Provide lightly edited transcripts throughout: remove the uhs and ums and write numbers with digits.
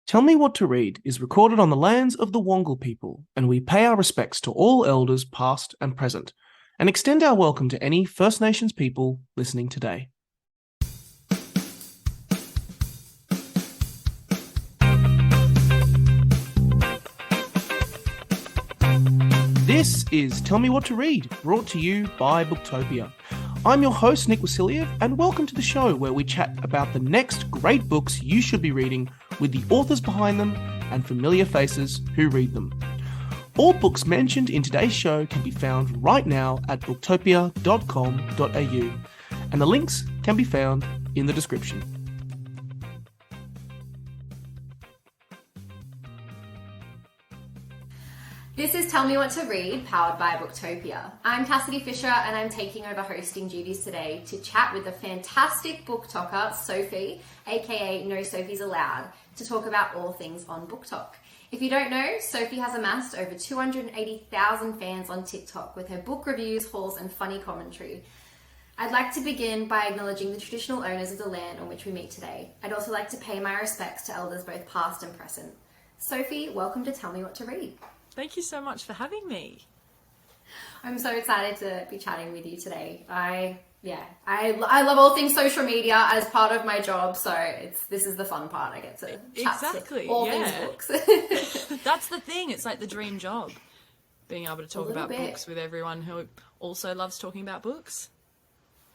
Tell Me What to Read is recorded on the lands of the Wongal people, and we pay our respects to all elders past and present, and extend our welcome to any First Nations people listening today. This is Tell Me What to Read, brought to you by Booktopia. I'm your host, Nick Wasiliev, and welcome to the show where we chat about the next great books you should be reading with the authors behind them and familiar faces who read them. All books mentioned in today's show can be found right now at booktopia.com.au, and the links can be found in the description. This is Tell Me What to Read, powered by Booktopia. I'm Kassidy Fisher, and I'm taking over hosting duties today to chat with the fantastic book talker, Sophie, aka nosophiesallowed, to talk about all things on Book Talk. If you don't know, Sophie has amassed over 280,000 fans on TikTok with her book reviews, hauls, and funny commentary. I'd like to begin by acknowledging the traditional owners of the land on which we meet today. I'd also like to pay my respects to elders both past and present. Sophie, welcome to Tell Me What to Read. Thank you so much for having me. I'm so excited to be chatting with you today. I love all things social media as part of my job, so this is the fun part. I get to chat to all things books. That's the thing. It's like the dream job, being able to talk about books with everyone who also loves talking about books.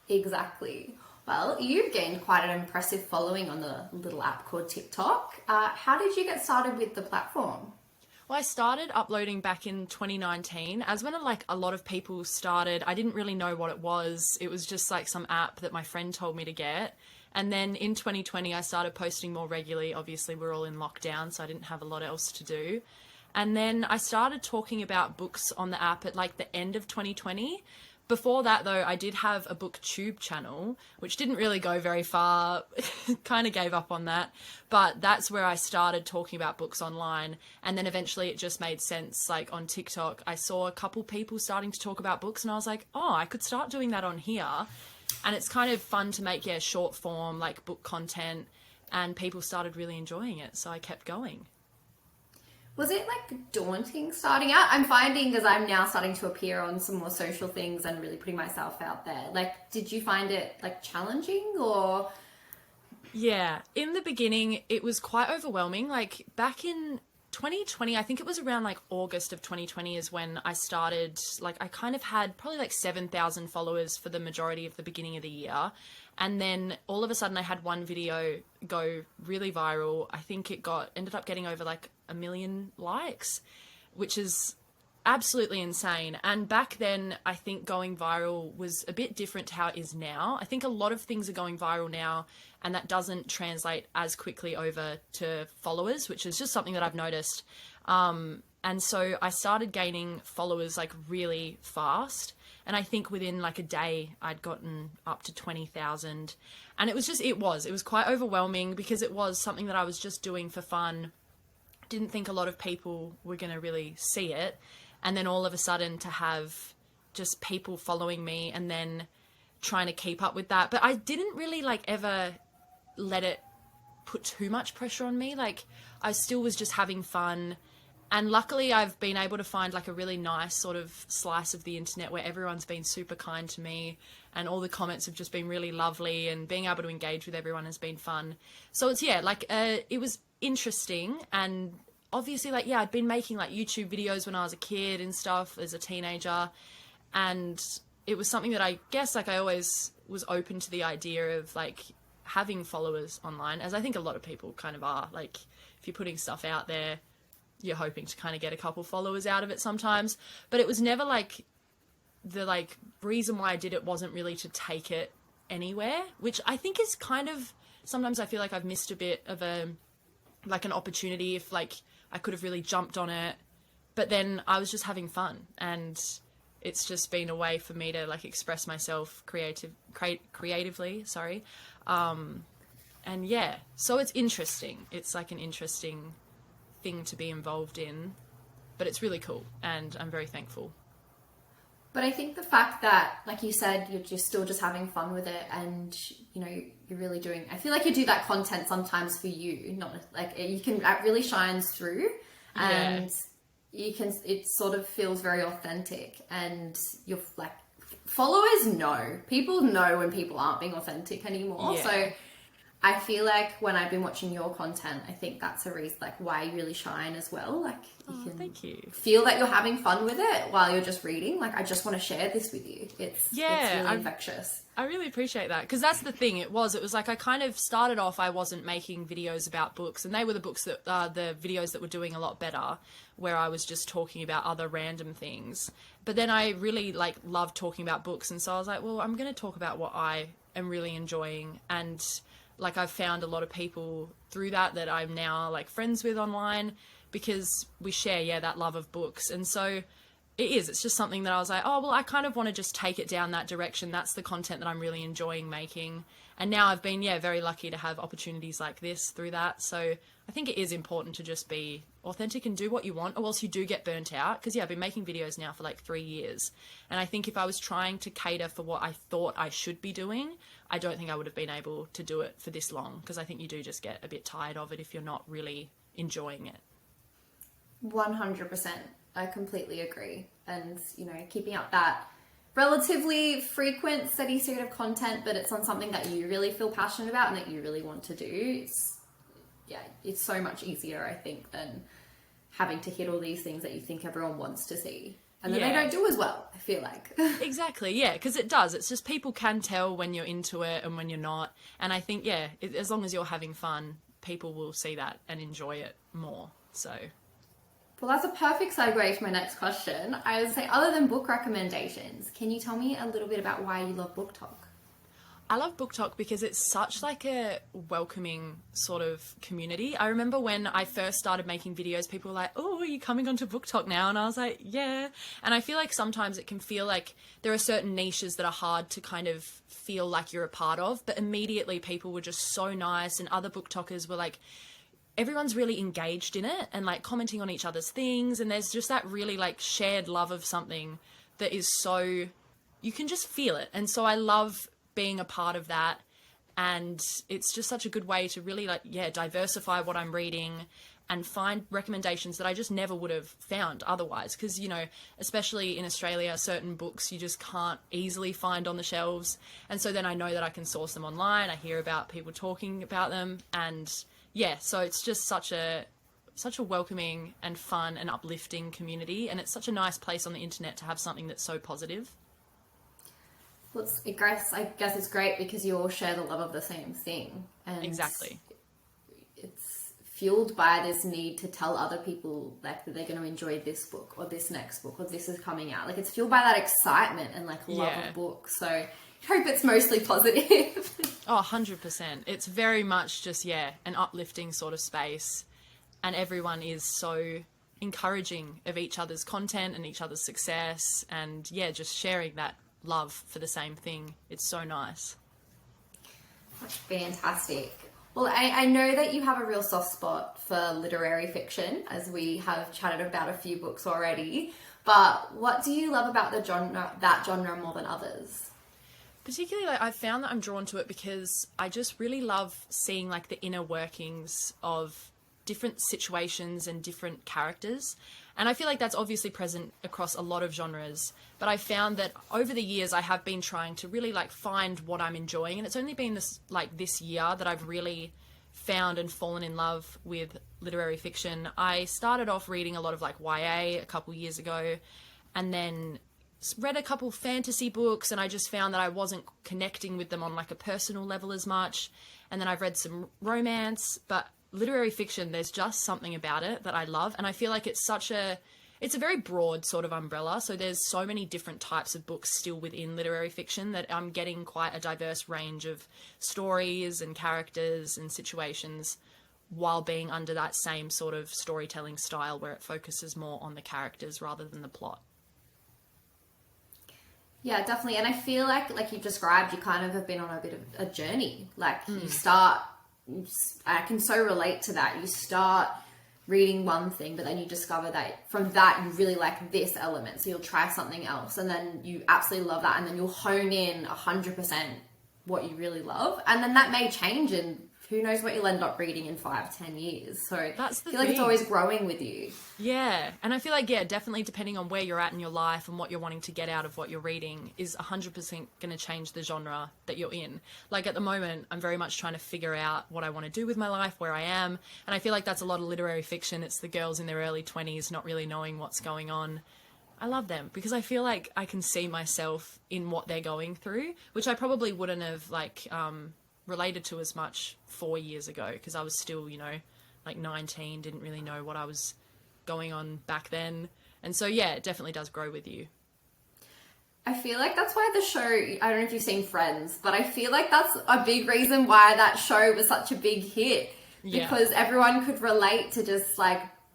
Exactly. Well, you've gained quite an impressive following on the little app called TikTok. How did you get started with the platform? Well, I started uploading back in 2019, as when a lot of people started. I didn't really know what it was. It was just like some app that my friend told me to get. And then in 2020, I started posting more regularly. Obviously, we're all in lockdown, so I didn't have a lot else to do. And then I started talking about books on the app at like the end of 2020. Before that, though, I did have a booktube channel, which didn't really go very far, kind of gave up on that. But that's where I started talking about books online. And then eventually it just made sense. Like on TikTok, I saw a couple people starting to talk about books and I was like, oh, I could start doing that on here. And it's kind of fun to make, short form, like book content. And people started really enjoying it. So I kept going. Was it like daunting starting out? I'm finding, because I'm now starting to appear on some more social things and really putting myself out there. Like, did you find it like challenging or? Yeah, in the beginning, it was quite overwhelming. Like back in 2020, I think it was around like August of 2020 is when I started, like I kind of had probably like 7,000 followers for the majority of the beginning of the year. And then all of a sudden I had one video go really viral. I think it ended up getting over like 1 million likes, which is absolutely insane. And back then, I think going viral was a bit different to how it is now. I think a lot of things are going viral now, and that doesn't translate as quickly over to followers, which is just something that I've noticed. And so I started gaining followers like really fast. And I think within like a day, I'd gotten up to 20,000. And it was quite overwhelming because it was something that I was just doing for fun. Didn't think a lot of people were going to really see it. And then all of a sudden to have just people following me and then trying to keep up with that. But I didn't really like ever let it put too much pressure on me. Like I still was just having fun. And luckily I've been able to find like a really nice sort of slice of the internet where everyone's been super kind to me and all the comments have just been really lovely, and being able to engage with everyone has been fun. So it's, it was interesting. And obviously I'd been making like YouTube videos when I was a kid and stuff as a teenager. And it was something that I guess like I always was open to the idea of like having followers online, as I think a lot of people kind of are. Like if you're putting stuff out there, you're hoping to kind of get a couple followers out of it sometimes. But it was never like the like reason why I did it wasn't really to take it anywhere, which I think is kind of, sometimes I feel like I've missed a bit of an opportunity if like I could have really jumped on it. But then I was just having fun, and it's just been a way for me to like express myself creatively. And yeah, so it's interesting. It's like an interesting thing to be involved in, but it's really cool and I'm very thankful. But I think the fact that, like you said, you're just still just having fun with it, and you know, you're really doing. I feel like you do that content sometimes for you, not like you can. It really shines through, and you can. It sort of feels very authentic, and you're like, followers know. People know when people aren't being authentic anymore. Yeah. So I feel like when I've been watching your content, I think that's a reason, like, why you really shine as well. Like, you can thank you. feel that you're having fun with it while you're just reading. Like, I just want to share this with you. It's really infectious. I really appreciate that, because that's the thing. It was like I kind of started off, I wasn't making videos about books, and they were the books that the videos that were doing a lot better, where I was just talking about other random things. But then I really like loved talking about books, and so I was like, well, I'm going to talk about what I am really enjoying. And like, I've found a lot of people through that I'm now like friends with online, because we share, that love of books. And so it's just something that I was like, oh, well, I kind of want to just take it down that direction. That's the content that I'm really enjoying making. And now I've been, very lucky to have opportunities like this through that. So I think it is important to just be authentic and do what you want, or else you do get burnt out. Because I've been making videos now for like 3 years. And I think if I was trying to cater for what I thought I should be doing, I don't think I would have been able to do it for this long. Because I think you do just get a bit tired of it if you're not really enjoying it. 100%. I completely agree. And, keeping up that relatively frequent, steady state of content, but it's on something that you really feel passionate about and that you really want to do. It's so much easier, I think, than having to hit all these things that you think everyone wants to see. And then they don't do as well, I feel like. Exactly, because it does. It's just people can tell when you're into it and when you're not. And I think, as long as you're having fun, people will see that and enjoy it more. So... Well, that's a perfect segue to my next question. I would say, other than book recommendations, can you tell me a little bit about why you love Book Talk? I love Book Talk because it's such like a welcoming sort of community. I remember when I first started making videos, people were like, oh, are you coming onto Book Talk now? And I was like, yeah. And I feel like sometimes it can feel like there are certain niches that are hard to kind of feel like you're a part of, but immediately people were just so nice, and other Book Talkers were like, everyone's really engaged in it and like commenting on each other's things. And there's just that really like shared love of something that is so, you can just feel it. And so I love being a part of that. And it's just such a good way to really like, diversify what I'm reading and find recommendations that I just never would have found otherwise. Because, especially in Australia, certain books you just can't easily find on the shelves. And so then I know that I can source them online. I hear about people talking about them, and so it's just such a welcoming and fun and uplifting community, and it's such a nice place on the internet to have something that's so positive. Well, I guess it's great because you all share the love of the same thing. And exactly. It's fueled by this need to tell other people like that they're going to enjoy this book or this next book or this is coming out. Like, it's fueled by that excitement and like love of books. So I hope it's mostly positive. Oh, 100%. It's very much just, an uplifting sort of space. And everyone is so encouraging of each other's content and each other's success. And just sharing that love for the same thing. It's so nice. That's fantastic. Well, I know that you have a real soft spot for literary fiction, as we have chatted about a few books already. But what do you love about that genre more than others? Particularly, like, I've found that I'm drawn to it because I just really love seeing like the inner workings of different situations and different characters. And I feel like that's obviously present across a lot of genres. But I found that over the years, I have been trying to really like find what I'm enjoying. And it's only been this year that I've really found and fallen in love with literary fiction. I started off reading a lot of like YA a couple years ago, and then read a couple fantasy books, and I just found that I wasn't connecting with them on like a personal level as much. And then I've read some romance, but literary fiction, there's just something about it that I love. And I feel like it's a very broad sort of umbrella. So there's so many different types of books still within literary fiction that I'm getting quite a diverse range of stories and characters and situations, while being under that same sort of storytelling style where it focuses more on the characters rather than the plot. Yeah, definitely. And I feel like you described, you kind of have been on a bit of a journey. Like you start, I can so relate to that. You start reading one thing, but then you discover that from that you really like this element, so you'll try something else, and then you absolutely love that, and then you'll hone in 100% what you really love, and then that may change, and who knows what you'll end up reading in 5-10 years. So that's the I feel like it's always growing with you. Yeah, and I feel like, yeah, definitely depending on where you're at in your life and what you're wanting to get out of what you're reading is 100% going to change the genre that you're in. Like at the moment, I'm very much trying to figure out what I want to do with my life, where I am, and I feel like that's a lot of literary fiction. It's the girls in their early 20s not really knowing what's going on. I love them because I feel like I can see myself in what they're going through, which I probably wouldn't have related to as much 4 years ago because I was still, 19, didn't really know what I was going on back then. And so, yeah, it definitely does grow with you. I feel like that's why the show, I don't know if you've seen Friends, but I feel like that's a big reason why that show was such a big hit. Yeah. Because everyone could relate to just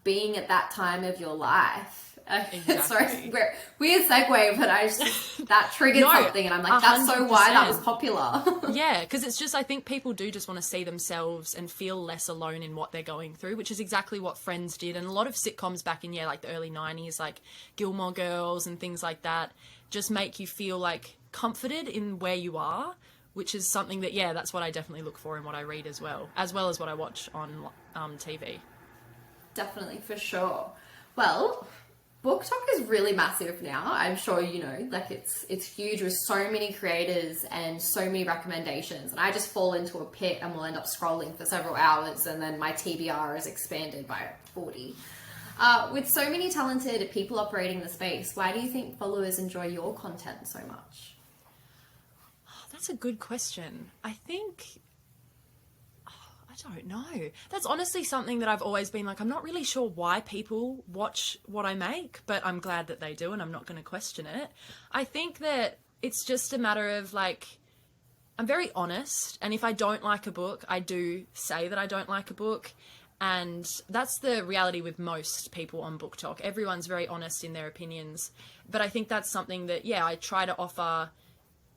being at that time of your life. Exactly. Sorry, weird segue, but that triggered something, and I'm like, that's 100%. So why that was popular. Yeah, because it's just, I think people do just want to see themselves and feel less alone in what they're going through, which is exactly what Friends did. And a lot of sitcoms back in, the early 90s, like Gilmore Girls and things like that, just make you feel comforted in where you are, which is something that, that's what I definitely look for in what I read as well as what I watch on TV. Definitely, for sure. Well, BookTok is really massive now. I'm sure you know, it's huge with so many creators and so many recommendations. And I just fall into a pit and will end up scrolling for several hours, and then my TBR is expanded by 40. With so many talented people operating the space, why do you think followers enjoy your content so much? Oh, that's a good question. I think... I don't know. That's honestly something that I've always been I'm not really sure why people watch what I make, but I'm glad that they do, and I'm not going to question it. I think that it's just a matter of I'm very honest, and if I don't like a book, I do say that I don't like a book, and that's the reality with most people on BookTok. Everyone's very honest in their opinions, but I think that's something that, I try to offer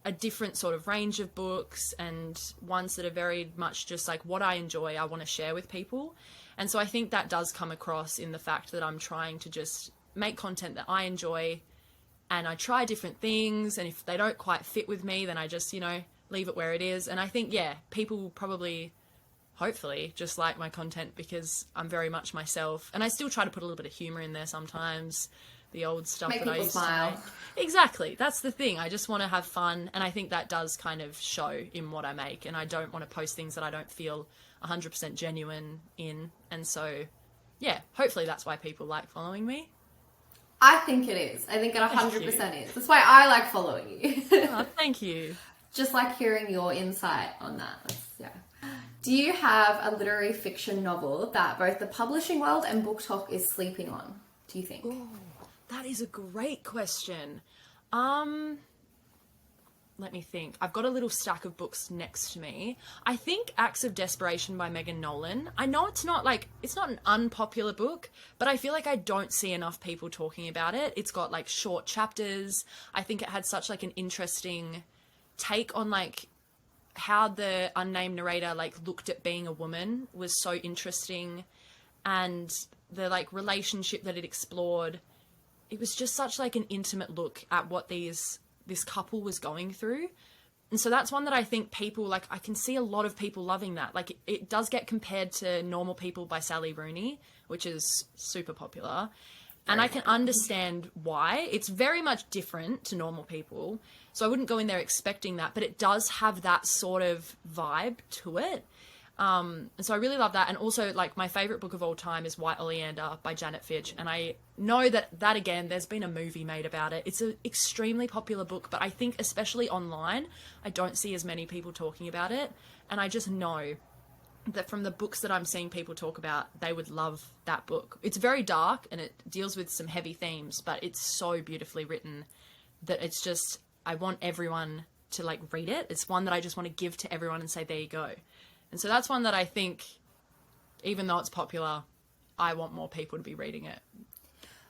a different sort of range of books, and ones that are very much just what I enjoy, I want to share with people. And so I think that does come across in the fact that I'm trying to just make content that I enjoy, and I try different things, and if they don't quite fit with me, then I just, leave it where it is. And I think, people probably, hopefully, just like my content because I'm very much myself, and I still try to put a little bit of humor in there sometimes. The old stuff make that I used smile. to make. Exactly. That's the thing. I just want to have fun, and I think that does kind of show in what I make, and I don't want to post things that I don't feel 100% genuine in. And so, hopefully that's why people like following me. I think it is. I think it 100% is. That's why I like following you. Oh, thank you. Just like hearing your insight on that. Do you have a literary fiction novel that both the publishing world and BookTok is sleeping on, do you think? Ooh. That is a great question. Let me think. I've got a little stack of books next to me. I think Acts of Desperation by Megan Nolan. I know it's not an unpopular book, but I feel like I don't see enough people talking about it. It's got short chapters. I think it had such an interesting take on how the unnamed narrator looked at being a woman was so interesting, and the relationship that it explored. It was just such an intimate look at what this couple was going through. And so that's one that I think people, I can see a lot of people loving that. It does get compared to Normal People by Sally Rooney, which is super popular. And I can understand why. It's very much different to Normal People. So I wouldn't go in there expecting that, but it does have that sort of vibe to it. And so I really love that. And also, my favorite book of all time is White Oleander by Janet Fitch. And I know that again, there's been a movie made about it. It's an extremely popular book, but I think especially online, I don't see as many people talking about it. And I just know that from the books that I'm seeing people talk about, they would love that book. It's very dark and it deals with some heavy themes, but it's so beautifully written that it's just, I want everyone to read it. It's one that I just want to give to everyone and say, there you go. And so that's one that I think, even though it's popular, I want more people to be reading it.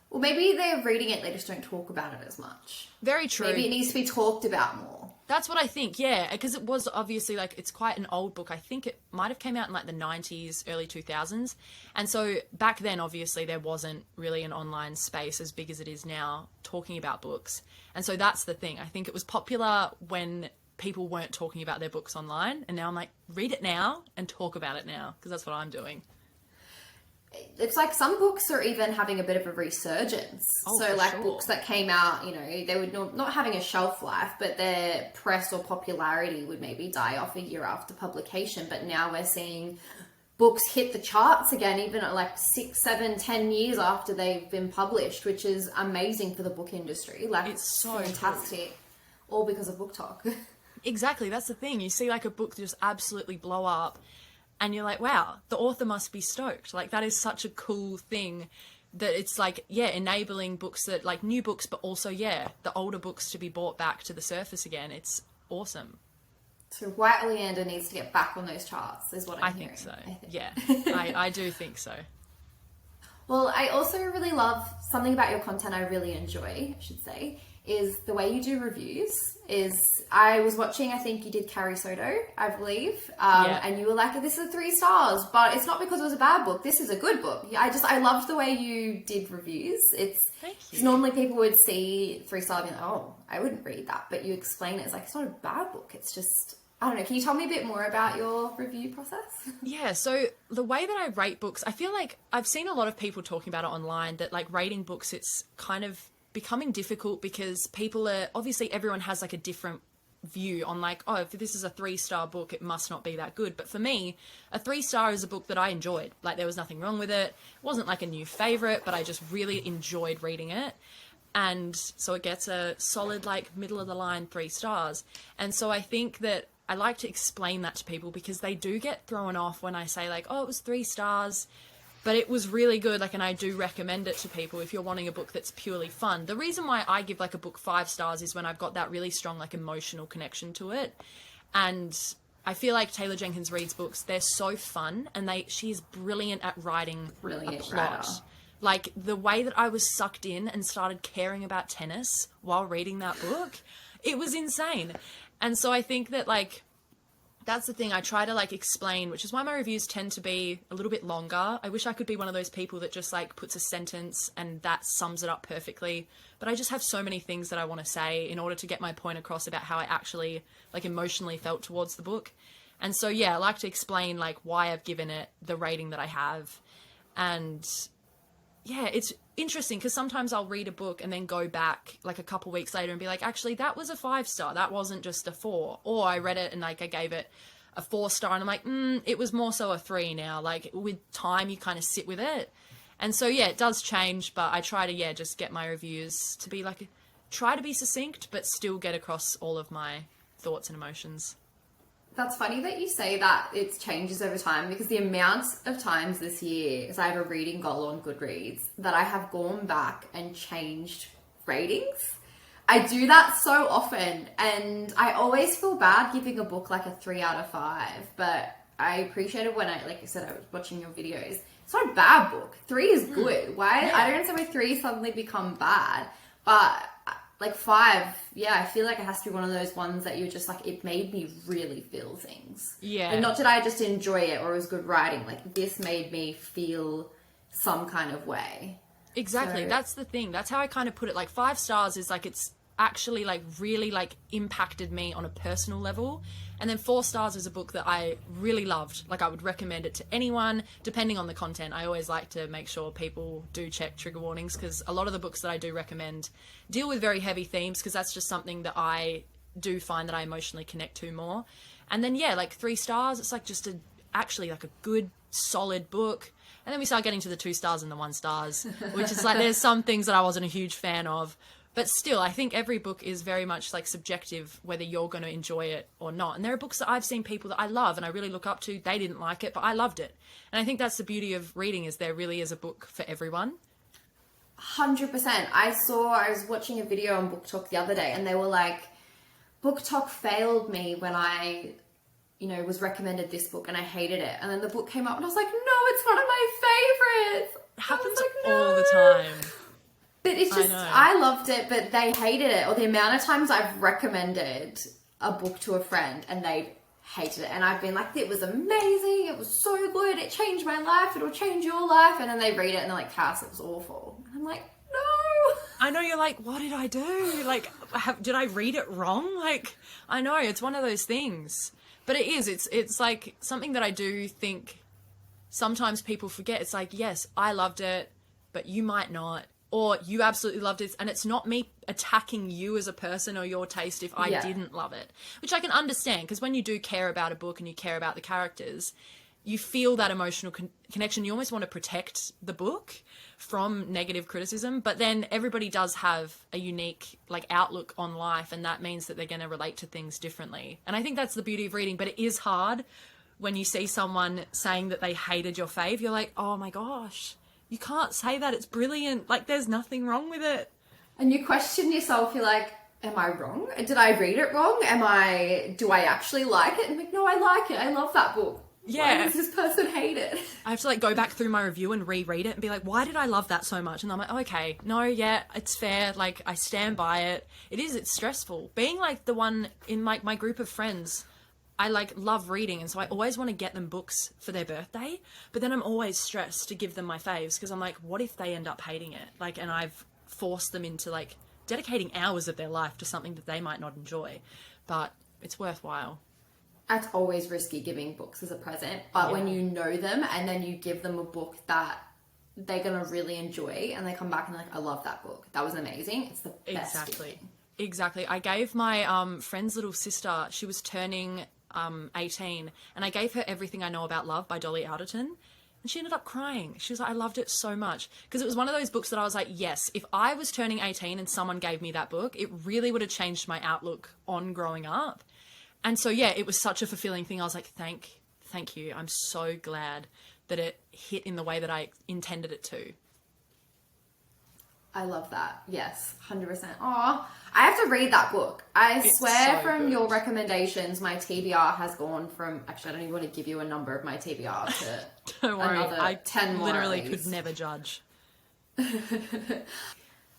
Well, maybe they're reading it, they just don't talk about it as much. Very true. Maybe it needs to be talked about more. That's what I think, yeah, because it was obviously like it's quite an old book. I think it might have came out in like the 90s, early 2000s. And so back then, obviously, there wasn't really an online space as big as it is now talking about books. And so that's the thing. I think it was popular when people weren't talking about their books online. And now I'm like, read it now and talk about it now, because that's what I'm doing. It's like some books are even having a bit of a resurgence. So like sure. books that came out, you know, they would not having a shelf life, but their press or popularity would maybe die off a year after publication. But now we're seeing books hit the charts again, even at like 6, 7, 10 years after they've been published, which is amazing for the book industry. Like It's so fantastic. All because of Book Talk. Exactly, that's the thing. You see like a book just absolutely blow up and you're like, wow, the author must be stoked. Like that is such a cool thing that it's like, yeah, enabling books that like new books, but also, yeah, the older books to be brought back to the surface again. It's awesome. So White Oleander needs to get back on those charts is what I'm hearing. I think so. Yeah, I do think so. Well, I also really love something about your content I really enjoy, I should say, is the way you do reviews. I was watching, I think you did Carrie Soto, I believe, and you were like, this is 3 stars, but it's not because it was a bad book. This is a good book. I loved the way you did reviews. Thank you. Normally people would see 3 stars and be like, oh, I wouldn't read that, but you explain it as like, it's not a bad book. It's just, I don't know. Can you tell me a bit more about your review process? Yeah, so the way that I rate books, I feel like I've seen a lot of people talking about it online that like rating books, it's kind of becoming difficult because people are, obviously everyone has like a different view on like, oh, if this is a 3-star book, it must not be that good. But for me, a 3-star is a book that I enjoyed. Like there was nothing wrong with it. It wasn't like a new favorite, but I just really enjoyed reading it. And so it gets a solid, like middle of the line 3 stars. And so I think that I like to explain that to people because they do get thrown off when I say like, oh, it was 3 stars, but it was really good. Like, and I do recommend it to people if you're wanting a book that's purely fun. The reason why I give like a book 5 stars is when I've got that really strong, like emotional connection to it. And I feel like Taylor Jenkins Reid's books, they're so fun and she's brilliant at writing a plot. Writer. Like the way that I was sucked in and started caring about tennis while reading that book, it was insane. And so I think that like, that's the thing I try to like explain, which is why my reviews tend to be a little bit longer. I wish I could be one of those people that just like puts a sentence and that sums it up perfectly. But I just have so many things that I want to say in order to get my point across about how I actually like emotionally felt towards the book. And so, yeah, I like to explain like why I've given it the rating that I have. And yeah, it's interesting because sometimes I'll read a book and then go back like a couple weeks later and be like, actually, that was a 5-star. That wasn't just a 4. Or I read it and like I gave it a 4-star and I'm like, it was more so a 3 now. Like with time, you kind of sit with it. And so, yeah, it does change, but I try to, yeah, just get my reviews to be like, try to be succinct, but still get across all of my thoughts and emotions. That's funny that you say that it changes over time because the amount of times this year, as I have a reading goal on Goodreads, that I have gone back and changed ratings. I do that so often and I always feel bad giving a book like a 3 out of 5, but I appreciate it when like I said, I was watching your videos. It's not a bad book. 3 is good. Why? I don't understand why 3 suddenly become bad, but like 5, yeah, I feel like it has to be one of those ones that you're just like, it made me really feel things. Yeah. And not did I just enjoy it or it was good writing. Like this made me feel some kind of way. Exactly. So, that's the thing. That's how I kind of put it. Like 5 stars is like, it's actually like really like impacted me on a personal level. And then 4 stars is a book that I really loved. Like I would recommend it to anyone, depending on the content. I always like to make sure people do check trigger warnings because a lot of the books that I do recommend deal with very heavy themes because that's just something that I do find that I emotionally connect to more. And then, yeah, like 3 stars, it's like just actually like a good, solid book. And then we start getting to the 2 stars and the 1 stars, which is like, there's some things that I wasn't a huge fan of. But still, I think every book is very much like subjective, whether you're going to enjoy it or not. And there are books that I've seen people that I love and I really look up to. They didn't like it, but I loved it. And I think that's the beauty of reading is there really is a book for everyone. 100%. I was watching a video on Book Talk the other day and they were like, Book Talk failed me when I, was recommended this book and I hated it. And then the book came up and I was like, no, it's one of my favorites. It happens like, all the time. But it's just, I loved it, but they hated it. Or the amount of times I've recommended a book to a friend and they hated it, and I've been like, it was amazing, it was so good, it changed my life, it'll change your life, and then they read it and they're like, Cass, it was awful. And I'm like, no. I know, you're like, what did I do? Like, did I read it wrong? Like, I know, it's one of those things. But it is, it's like something that I do think sometimes people forget. It's like, yes, I loved it, but you might not. Or you absolutely loved it, and it's not me attacking you as a person or your taste if I didn't love it. Which I can understand, because when you do care about a book and you care about the characters, you feel that emotional connection. You almost want to protect the book from negative criticism, but then everybody does have a unique like outlook on life, and that means that they're going to relate to things differently. And I think that's the beauty of reading, but it is hard when you see someone saying that they hated your fave. You're like, oh my gosh, you can't say that, it's brilliant, like there's nothing wrong with it. And you question yourself, you're like, am I wrong? Did I read it wrong? Do I actually like it? And I'm like, no, I like it, I love that book. Yeah. Why does this person hate it? I have to like go back through my review and reread it and be like, why did I love that so much? And I'm like, okay, no, yeah, it's fair, like I stand by it. It's stressful. Being like the one in like my group of friends, I like love reading, and so I always want to get them books for their birthday, but then I'm always stressed to give them my faves because I'm like, what if they end up hating it? Like, and I've forced them into like dedicating hours of their life to something that they might not enjoy, but it's worthwhile. It's always risky giving books as a present, but when you know them and then you give them a book that they're going to really enjoy and they come back and they're like, I love that book, that was amazing, it's the best feeling. Exactly. I gave my friend's little sister, she was turning 18, and I gave her Everything I Know About Love by Dolly Alderton, and she ended up crying. She was like, I loved it so much, because it was one of those books that I was like, yes, if I was turning 18 and someone gave me that book, it really would have changed my outlook on growing up. And so yeah, it was such a fulfilling thing. I was like, thank you, I'm so glad that it hit in the way that I intended it to. I love that. Yes, 100%. Aw, I have to read that book. It's swear so from good. Your recommendations, my TBR has gone from... Actually, I don't even want to give you a number of my TBR to don't worry, another 10 more. Literally could never judge.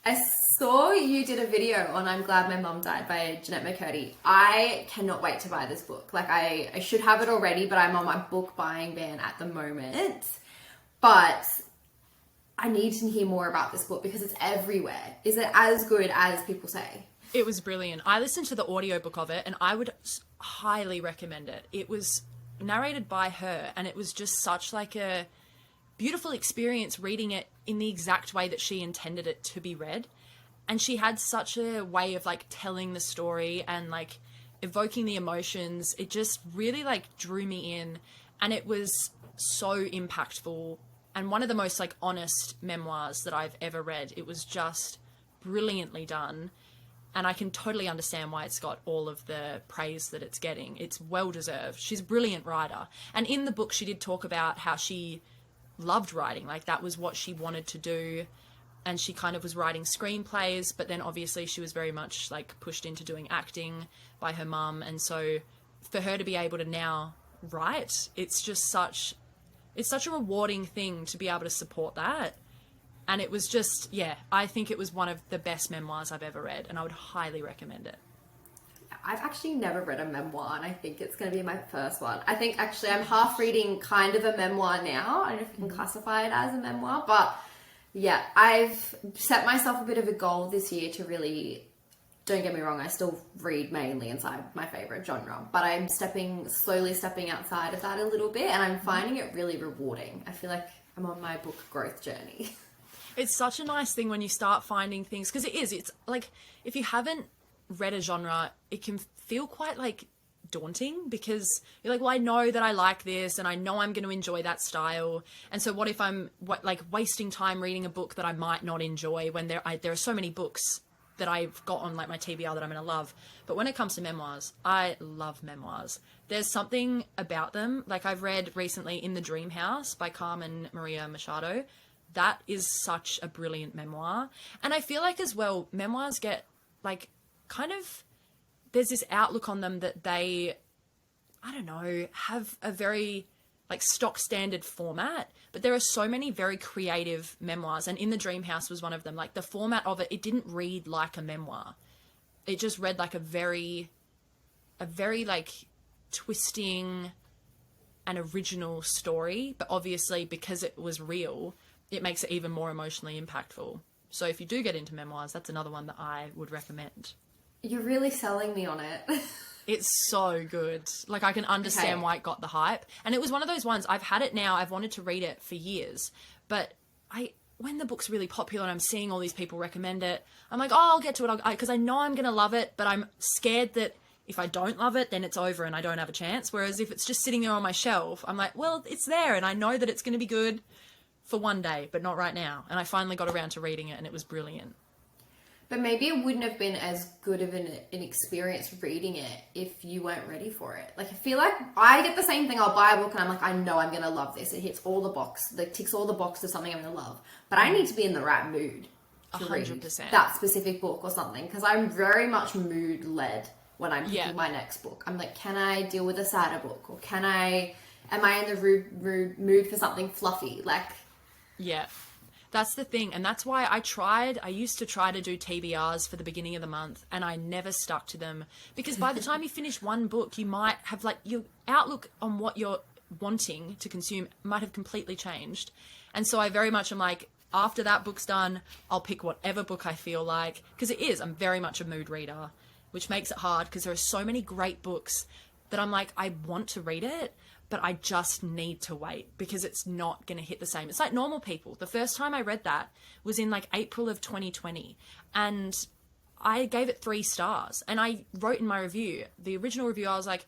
I saw you did a video on I'm Glad My Mum Died by Jeanette McCurdy. I cannot wait to buy this book. Like, I should have it already, but I'm on my book buying ban at the moment. But I need to hear more about this book because it's everywhere. Is it as good as people say? It was brilliant. I listened to the audiobook of it and I would highly recommend it. It was narrated by her and it was just such like a beautiful experience reading it in the exact way that she intended it to be read. And she had such a way of like telling the story and like evoking the emotions. It just really like drew me in, and it was so impactful and one of the most like honest memoirs that I've ever read. It was just brilliantly done, and I can totally understand why it's got all of the praise that it's getting. It's well deserved. She's a brilliant writer, and in the book she did talk about how she loved writing, like that was what she wanted to do, and she kind of was writing screenplays, but then obviously she was very much like pushed into doing acting by her mum, and so for her to be able to now write, it's such a rewarding thing to be able to support that. And it was just, yeah, I think it was one of the best memoirs I've ever read, and I would highly recommend it. I've actually never read a memoir, and I think it's going to be my first one. I think actually I'm half reading kind of a memoir now. I don't know if you can classify it as a memoir, but yeah, I've set myself a bit of a goal this year to really, don't get me wrong, I still read mainly inside my favorite genre, but I'm slowly stepping outside of that a little bit, and I'm finding it really rewarding. I feel like I'm on my book growth journey. It's such a nice thing when you start finding things, because it's like, if you haven't read a genre, it can feel quite like daunting, because you're like, well, I know that I like this and I know I'm going to enjoy that style, and so what if I'm like wasting time reading a book that I might not enjoy, when there are so many books that I've got on like my TBR that I'm going to love. But when it comes to memoirs, I love memoirs. There's something about them. Like, I've read recently In the Dream House by Carmen Maria Machado. That is such a brilliant memoir. And I feel like as well, memoirs get like kind of, there's this outlook on them that they, I don't know, have a very like stock standard format, but there are so many very creative memoirs, and In the Dream House was one of them. Like, the format of it didn't read like a memoir. It just read like a very a very like twisting and original story, but obviously because it was real, it makes it even more emotionally impactful. So if you do get into memoirs, that's another one that I would recommend. You're really selling me on it. It's so good. Like, I can understand why it got the hype. And it was one of those ones, I've had it now, I've wanted to read it for years. But when the book's really popular and I'm seeing all these people recommend it, I'm like, oh, I'll get to it. Because I know I'm going to love it, but I'm scared that if I don't love it, then it's over and I don't have a chance. Whereas if it's just sitting there on my shelf, I'm like, well, it's there and I know that it's going to be good for one day, but not right now. And I finally got around to reading it and it was brilliant. But maybe it wouldn't have been as good of an experience reading it if you weren't ready for it. Like, I feel like I get the same thing. I'll buy a book and I'm like, I know I'm going to love this. It hits all the boxes, like ticks all the boxes of something I'm going to love. But I need to be in the right mood to 100%. Read that specific book or something. Because I'm very much mood led when I'm picking my next book. I'm like, can I deal with a sadder book? Or am I in the mood for something fluffy? Like, yeah. That's the thing. And that's why I used to try to do TBRs for the beginning of the month and I never stuck to them. Because by the time you finish one book, you might have like your outlook on what you're wanting to consume might have completely changed. And so I very much am like, after that book's done, I'll pick whatever book I feel like. Because I'm very much a mood reader, which makes it hard because there are so many great books that I'm like, I want to read it, but I just need to wait because it's not going to hit the same. It's like Normal People. The first time I read that was in like April of 2020 and I gave it 3 stars and I wrote in my review, the original review, I was like,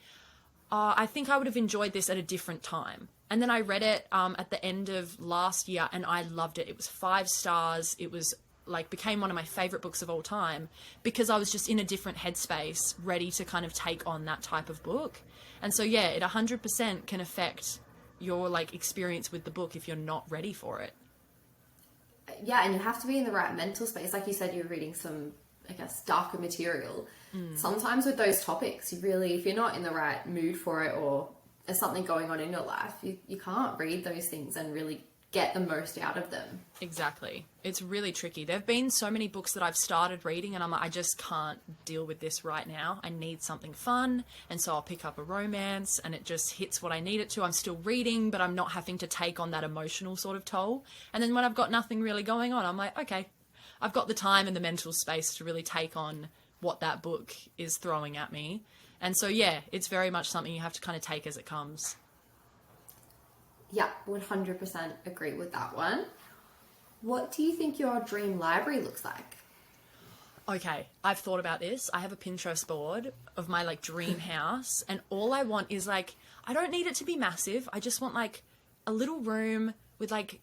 I think I would have enjoyed this at a different time. And then I read it at the end of last year and I loved it. It was 5 stars. It was like became one of my favorite books of all time because I was just in a different headspace, ready to kind of take on that type of book. And so, yeah, it 100% can affect your like experience with the book if you're not ready for it. Yeah, and you have to be in the right mental space. Like you said, you're reading some, I guess, darker material. Sometimes with those topics, you really, if you're not in the right mood for it or there's something going on in your life, you can't read those things and really get the most out of them. Exactly. It's really tricky. There have been so many books that I've started reading and I'm like, I just can't deal with this right now. I need something fun. And so I'll pick up a romance and it just hits what I need it to. I'm still reading, but I'm not having to take on that emotional sort of toll. And then when I've got nothing really going on, I'm like, okay, I've got the time and the mental space to really take on what that book is throwing at me. And so, yeah, it's very much something you have to kind of take as it comes. Yeah, 100% agree with that one. What do you think your dream library looks like? Okay, I've thought about this. I have a Pinterest board of my like dream house and all I want is like, I don't need it to be massive. I just want like a little room with like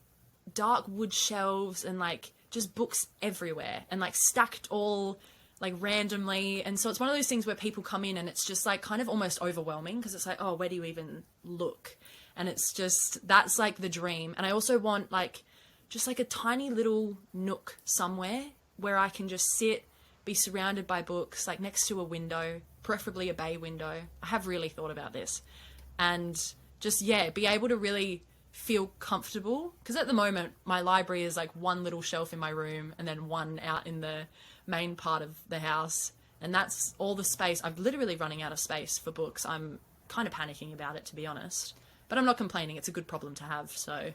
dark wood shelves and like just books everywhere and like stacked all like randomly. And so it's one of those things where people come in and it's just like kind of almost overwhelming because it's like, oh, where do you even look? And it's just, that's like the dream. And I also want like, just like a tiny little nook somewhere where I can just sit, be surrounded by books, like next to a window, preferably a bay window. I have really thought about this. And just, yeah, be able to really feel comfortable. Because at the moment, my library is like one little shelf in my room and then one out in the main part of the house. And that's all the space. I'm literally running out of space for books. I'm kind of panicking about it, to be honest. But I'm not complaining. It's a good problem to have, so.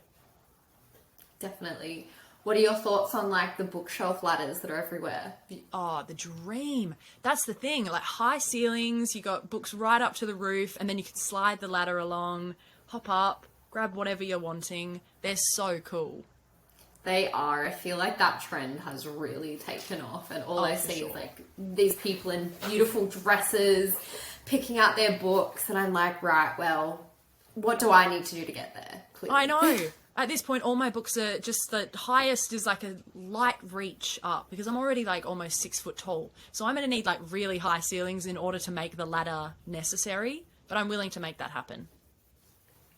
Definitely. What are your thoughts on like the bookshelf ladders that are everywhere? Oh, the dream. That's the thing. Like high ceilings, you got books right up to the roof, and then you can slide the ladder along, hop up, grab whatever you're wanting. They're so cool. They are. I feel like that trend has really taken off, and all I see is like these people in beautiful dresses picking out their books, and I'm like, right, well, what do I need to do to get there? Clearly. I know. At this point, all my books are just the highest is like a light reach up because I'm already like almost 6 foot tall. So I'm going to need like really high ceilings in order to make the ladder necessary, but I'm willing to make that happen.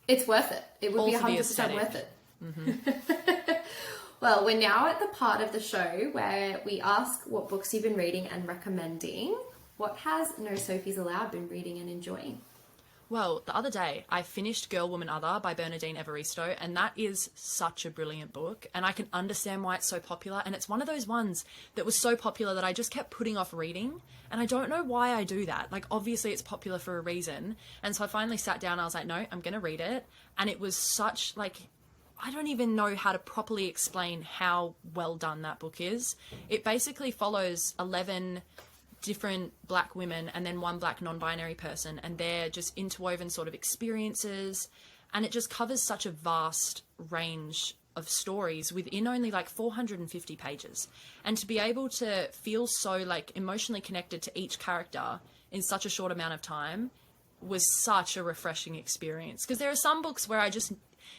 It's worth it. It would be 100% worth it. Mm-hmm. Well, we're now at the part of the show where we ask what books you've been reading and recommending. What has No Sophies Allowed been reading and enjoying? Well, the other day I finished Girl, Woman, Other by Bernardine Evaristo, and that is such a brilliant book, and I can understand why it's so popular, and it's one of those ones that was so popular that I just kept putting off reading, and I don't know why I do that. Like, obviously it's popular for a reason, and so I finally sat down and I was like, no, I'm going to read it, and it was such, like, I don't even know how to properly explain how well done that book is. It basically follows 11 different black women and then one black non-binary person, and they're just interwoven sort of experiences, and it just covers such a vast range of stories within only like 450 pages, and to be able to feel so like emotionally connected to each character in such a short amount of time was such a refreshing experience. Because there are some books where I just,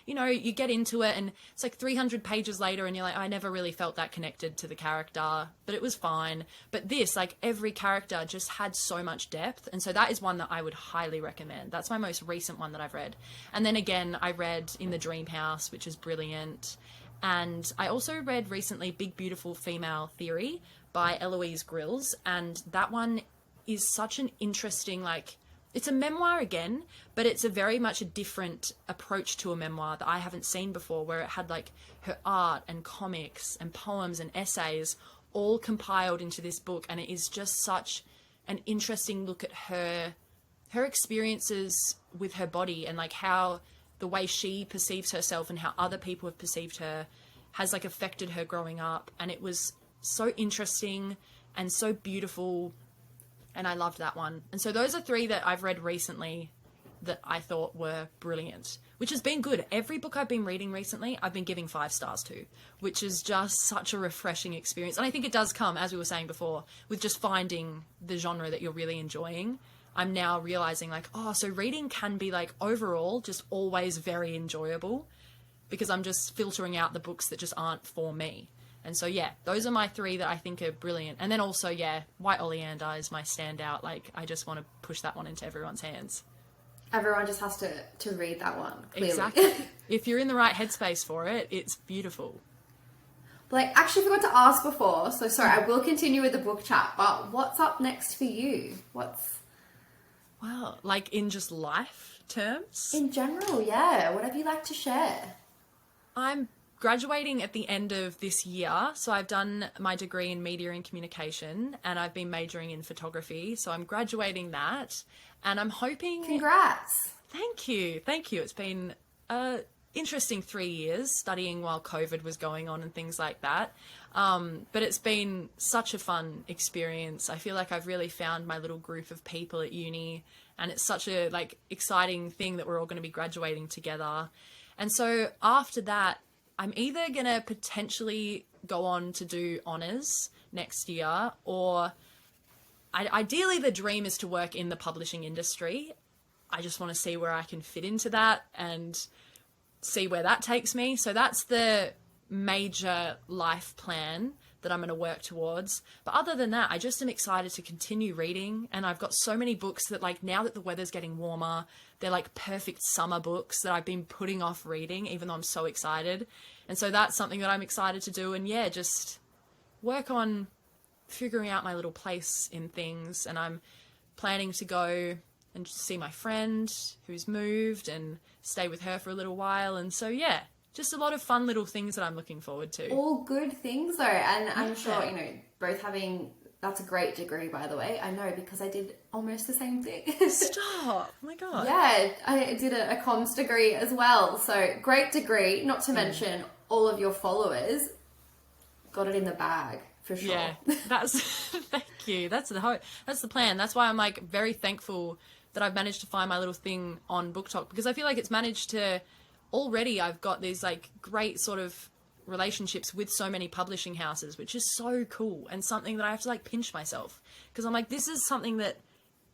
you know, you get into it and it's like 300 pages later and you're like, I never really felt that connected to the character, but it was fine. But this, like, every character just had so much depth. And so that is one that I would highly recommend. That's my most recent one that I've read. And then again, I read In the Dream House, which is brilliant. And I also read recently Big Beautiful Female Theory by Eloise Grills. And that one is such an interesting, like, it's a memoir again, but it's a very much a different approach to a memoir that I haven't seen before, where it had like her art and comics and poems and essays all compiled into this book. And it is just such an interesting look at her experiences with her body, and like how the way she perceives herself and how other people have perceived her has like affected her growing up. And it was so interesting and so beautiful, and I loved that one. And so those are three that I've read recently that I thought were brilliant, which has been good. Every book I've been reading recently, I've been giving 5 stars to, which is just such a refreshing experience. And I think it does come, as we were saying before, with just finding the genre that you're really enjoying. I'm now realizing like, oh, so reading can be like overall just always very enjoyable, because I'm just filtering out the books that just aren't for me. And so, yeah, those are my 3 that I think are brilliant. And then also, yeah, White Oleander is my standout. Like, I just want to push that one into everyone's hands. Everyone just has to read that one, clearly. Exactly. If you're in the right headspace for it, it's beautiful. Like, actually forgot to ask before, so sorry, I will continue with the book chat, but what's up next for you? Well, like in just life terms? In general, yeah. Whatever you like to share. I'm graduating at the end of this year, so I've done my degree in media and communication, and I've been majoring in photography, so I'm graduating that, and I'm hoping... Congrats! Thank you. It's been a interesting 3 years studying while COVID was going on and things like that, but it's been such a fun experience. I feel like I've really found my little group of people at uni, and it's such a like exciting thing that we're all going to be graduating together. And so after that, I'm either going to potentially go on to do honours next year, or ideally the dream is to work in the publishing industry. I just want to see where I can fit into that and see where that takes me. So that's the major life plan that I'm going to work towards. But other than that, I just am excited to continue reading. And I've got so many books that, like, now that the weather's getting warmer, they're like perfect summer books that I've been putting off reading, even though I'm so excited. And so that's something that I'm excited to do. And yeah, just work on figuring out my little place in things. And I'm planning to go and see my friend who's moved and stay with her for a little while. And so, yeah, just a lot of fun little things that I'm looking forward to. All good things, though. And I'm sure, you know, both having... That's a great degree, by the way. I know, because I did almost the same thing. Stop! Oh my God. Yeah, I did a comms degree as well. So, great degree. Not to mention, all of your followers got it in the bag, for sure. Yeah, that's... Thank you. That's the plan. That's why I'm, like, very thankful that I've managed to find my little thing on BookTok, because I feel like it's managed to... Already I've got these, like, great sort of relationships with so many publishing houses, which is so cool, and something that I have to, like, pinch myself, because I'm like, this is something that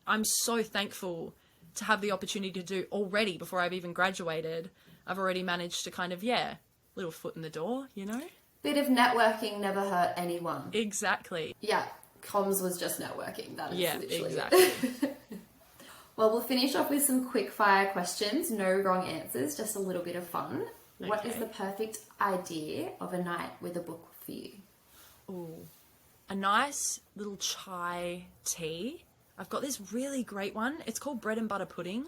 I'm so thankful to have the opportunity to do already before I've even graduated. I've already managed to kind of, yeah, little foot in the door, you know? Bit of networking never hurt anyone. Exactly. Yeah, comms was just networking. That is literally exactly. it. Well, we'll finish off with some quick fire questions. No wrong answers, just a little bit of fun. Okay. What is the perfect idea of a night with a book for you? Ooh, a nice little chai tea. I've got this really great one. It's called Bread and Butter Pudding,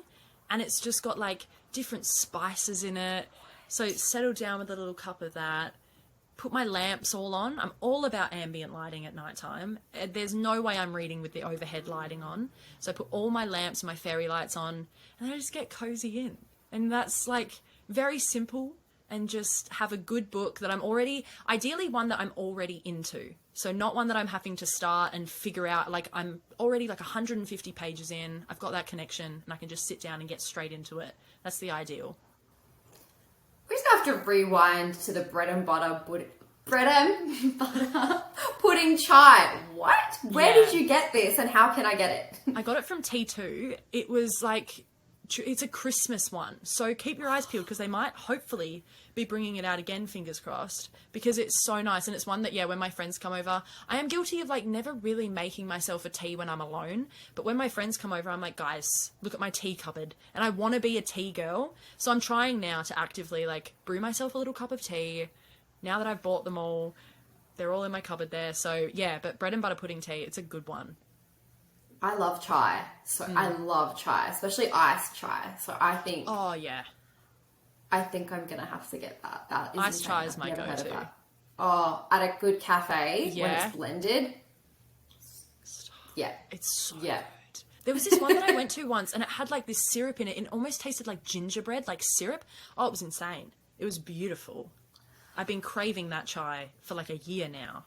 and it's just got like different spices in it. So settle down with a little cup of that. Put my lamps all on. I'm all about ambient lighting at nighttime. There's no way I'm reading with the overhead lighting on. So I put all my lamps and my fairy lights on, and then I just get cozy in. And that's like very simple, and just have a good book that I'm already, ideally one that I'm already into. So not one that I'm having to start and figure out, like I'm already like 150 pages in, I've got that connection, and I can just sit down and get straight into it. That's the ideal. We just have to rewind to the bread and butter pudding chai. What? Where did you get this, and how can I get it? I got it from T2. It was like, it's a Christmas one. So keep your eyes peeled, because they might hopefully be bringing it out again, fingers crossed, because it's so nice. And it's one that, when my friends come over, I am guilty of like never really making myself a tea when I'm alone. But when my friends come over, I'm like, guys, look at my tea cupboard. And I want to be a tea girl. So I'm trying now to actively like brew myself a little cup of tea. Now that I've bought them all, they're all in my cupboard there. So yeah, but bread and butter pudding tea, it's a good one. I love chai. So I love chai, especially iced chai. So I think... Oh, yeah. I think I'm going to have to get that. That is iced chai is my go-to. Oh, at a good cafe when it's blended. Yeah. It's so good. There was this one that I went to once, and it had like this syrup in it. It almost tasted like gingerbread, like syrup. Oh, it was insane. It was beautiful. I've been craving that chai for like a year now.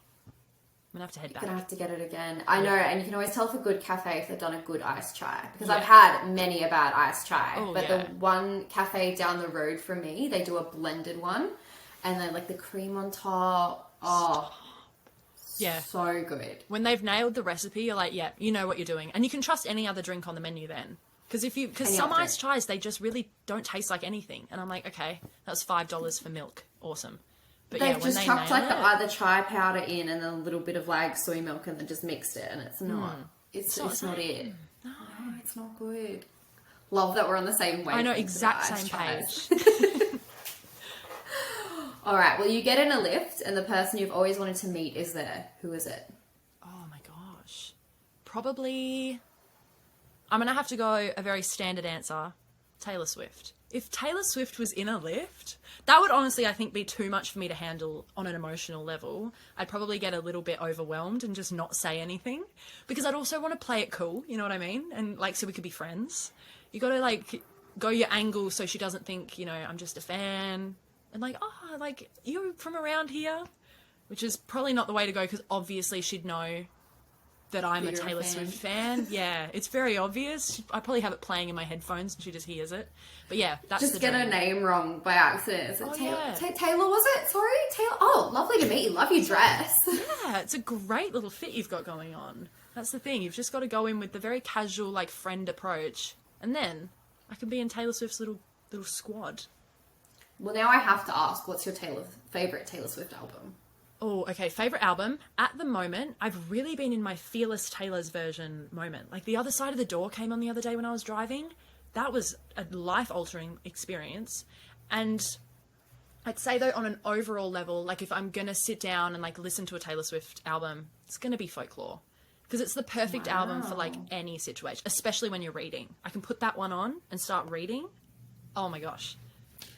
I'm gonna have to head back. You're gonna have to get it again. I know, and you can always tell if a good cafe if they've done a good iced chai. Because I've had many a bad iced chai. But the one cafe down the road from me, they do a blended one. And then like the cream on top. Oh. Yeah. So good. When they've nailed the recipe, you're like, yeah, you know what you're doing. And you can trust any other drink on the menu then. Because some iced chais, they just really don't taste like anything. And I'm like, okay, that's $5 for milk. Awesome. But they've just chucked like the chai powder in and then a little bit of like soy milk and then just mixed it, and it's not. It's not it. No, it's not good. Love that we're on the same wavelength. I know, exact same page. All right. Well, you get in a lift and the person you've always wanted to meet is there. Who is it? Oh my gosh. Probably. I'm gonna have to go a very standard answer. Taylor Swift. If Taylor Swift was in a lift, that would honestly, I think, be too much for me to handle on an emotional level. I'd probably get a little bit overwhelmed and just not say anything, because I'd also want to play it cool, you know what I mean? And like, so we could be friends. You got to like go your angle so she doesn't think, I'm just a fan. And like, oh, like, you're from around here, which is probably not the way to go, because obviously she'd know that I'm a Taylor Swift fan. Yeah, it's very obvious. I probably have it playing in my headphones and she just hears it. But yeah, that's just the get dream. her name wrong by accident. Is it Taylor, was it? Sorry, Taylor. Oh, lovely to meet you. Love your dress. Yeah, it's a great little fit you've got going on. That's the thing. You've just got to go in with the very casual, like, friend approach, and then I can be in Taylor Swift's little squad. Well, now I have to ask, what's your favorite Taylor Swift album? Oh, okay. Favorite album? At the moment, I've really been in my Fearless Taylor's version moment. Like, The Other Side of the Door came on the other day when I was driving. That was a life-altering experience. And I'd say, though, on an overall level, like, if I'm going to sit down and, like, listen to a Taylor Swift album, it's going to be Folklore. Because it's the perfect album for, like, any situation, especially when you're reading. I can put that one on and start reading. Oh, my gosh.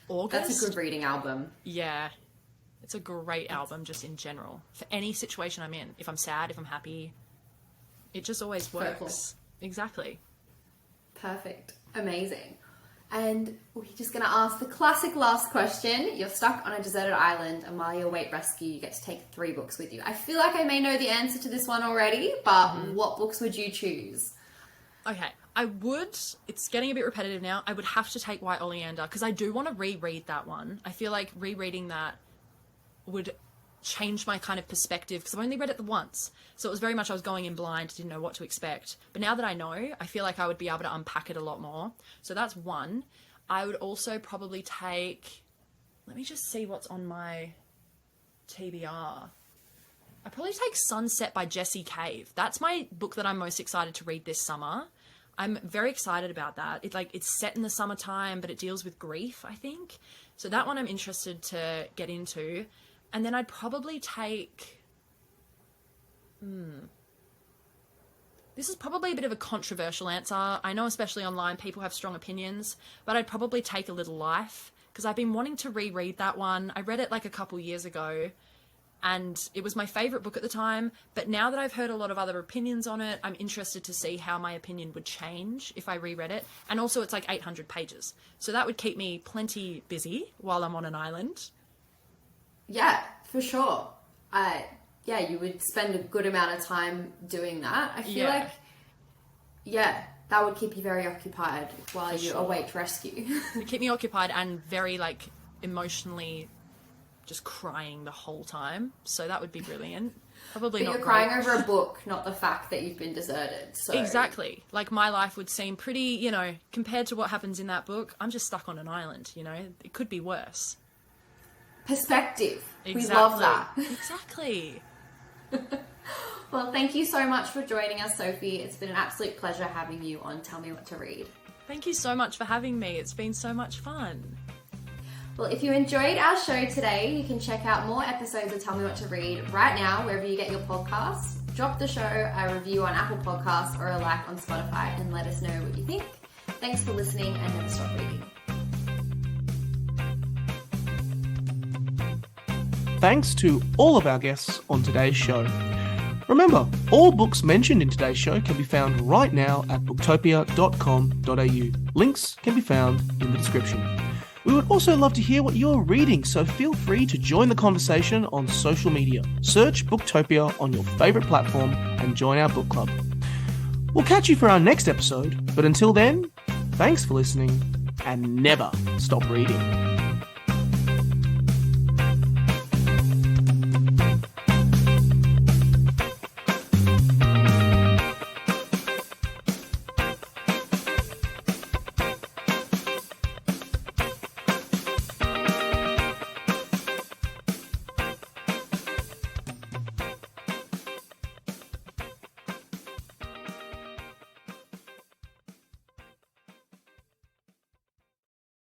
August? That's a good reading album. Yeah. It's a great album just in general. For any situation I'm in. If I'm sad, if I'm happy. It just always works. Folklore. Exactly. Perfect. Amazing. And we're just going to ask the classic last question. You're stuck on a deserted island, and while you await rescue, you get to take 3 books with you. I feel like I may know the answer to this one already, but what books would you choose? Okay. It's getting a bit repetitive now. I would have to take White Oleander, because I do want to reread that one. I feel like rereading that would change my kind of perspective, because I've only read it once. So it was very much I was going in blind, didn't know what to expect. But now that I know, I feel like I would be able to unpack it a lot more. So that's one. I would also probably take... Let me just see what's on my TBR. I'd probably take Sunset by Jessie Cave. That's my book that I'm most excited to read this summer. I'm very excited about that. It's set in the summertime, but it deals with grief, I think. So that one I'm interested to get into. And then I'd probably take... This is probably a bit of a controversial answer. I know especially online people have strong opinions, but I'd probably take A Little Life because I've been wanting to reread that one. I read it like a couple years ago and it was my favourite book at the time, but now that I've heard a lot of other opinions on it, I'm interested to see how my opinion would change if I reread it. And also it's like 800 pages, so that would keep me plenty busy while I'm on an island. Yeah, for sure. Yeah, you would spend a good amount of time doing that. I feel like, that would keep you very occupied while you await rescue. It would keep me occupied and very, like, emotionally just crying the whole time. So that would be brilliant. Probably but not you're crying over a book, not the fact that you've been deserted. So exactly. Like, my life would seem pretty, you know, compared to what happens in that book, I'm just stuck on an island, you know? It could be worse. Perspective. Exactly. We love that. Exactly. Well, thank you so much for joining us, Sophie. It's been an absolute pleasure having you on Tell Me What to Read. Thank you so much for having me. It's been so much fun. Well, if you enjoyed our show today, you can check out more episodes of Tell Me What to Read right now, wherever you get your podcasts. Drop the show a review on Apple Podcasts or a like on Spotify and let us know what you think. Thanks for listening and never stop reading. Thanks to all of our guests on today's show. Remember, all books mentioned in today's show can be found right now at booktopia.com.au. Links can be found in the description. We would also love to hear what you're reading, so feel free to join the conversation on social media. Search Booktopia on your favourite platform and join our book club. We'll catch you for our next episode, but until then, thanks for listening and never stop reading.